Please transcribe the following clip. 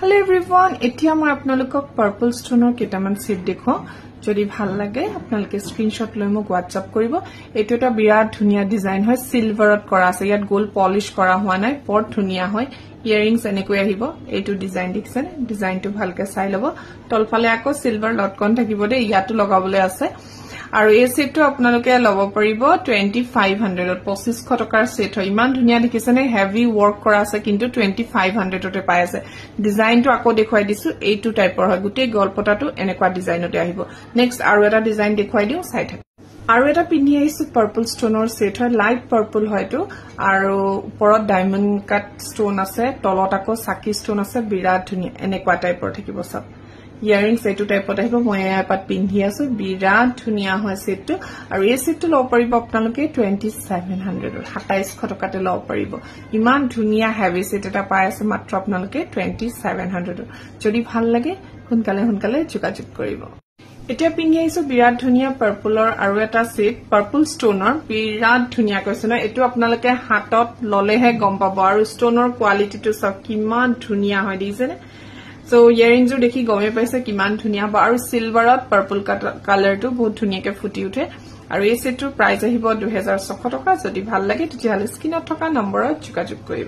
Hello everyone, এতিয়া মই আপোনালোকক পাৰ্পল ষ্টোনৰ কেটামান সেট দেখো যদি ভাল লাগে আপোনালোকে স্ক্ৰিনশ্বট লৈ মোক WhatsApp কৰিব এটো এটা বিৰাট ধুনিয়া ডিজাইন হয় সিলভাৰত কৰা আছে ইয়াত গোল্ড পলিশ কৰা হোৱা নাই বৰ ধুনিয়া হয় ইয়াৰিংস এনেকৈ আহিব এটো ডিজাইন দেখছেন ডিজাইনটো ভালকে চাই লব তলফালে আকৌ সিলভাৰ লটকন থাকিব দে ইয়াটো লগাবলৈ আছে আৰু এই সেটটো আপোনালোকে লব পাৰিব 2500 2500 টকাৰ সেট হয় ইমান ধুনিয়া দেখিছেনে হেভি ওয়াৰ্ক কৰা আছে কিন্তু 2500 তে পাই আছে ডিজাইনটো আকৌ দেখুৱাই দিছো এইটো টাইপৰ হয় গুটে গলপটাটো এনেকুৱা ডিজাইনতে আহিব নেক্সট আৰু এটা ডিজাইন দেখুৱাই দিও চাই থাক আৰু এটা পিন্ধি আহিছো পাৰ্পল ষ্টোনৰ সেট হয় লাইট পাৰ্পল হয়তো আৰু ওপৰত ডায়মণ্ড কাট ষ্টোন আছে তলত আকৌ সাকি ষ্টোন আছে বিৰাট ধুনিয়া এনেকুৱা টাইপৰ থাকিব সব ইয়াৰিংস এটো টাইপত আহিব মই এপাত পিন্ধি আছো বিৰাট ধুনিয়া হয় সেটটো আৰু এই সেটটো লব পাৰিব আপোনালোকে 2700 2700 টকাতে লব পাৰিব ইমান ধুনিয়া হেভি সেট এটা পাই আছে মাত্ৰ আপোনালোকে 2700 যদি ভাল লাগে সোনকালে যোগাযোগ কৰিব এতিয়া পিন্ধি আহিছো বিৰাট ধুনিয়া পাৰ্পলৰ আৰু এটা সেট পাৰ্পল ষ্টোনৰ বিৰাট ধুনিয়া কৈছে না এটো আপোনালোকে হাতত ললেহে গম পাব আৰু ষ্টোনৰ কোৱালিটিটো সব কিমান ধুনিয়া হয় দিছেনে So earrings jo dekhi gome paise kiman dhuniya ba aru silverot purple color to bahut dhuniyake futi uthe aru ei set tur price ahibo 2600 taka jodi bhal lage teti hale skinot thoka numberot jogajog koribo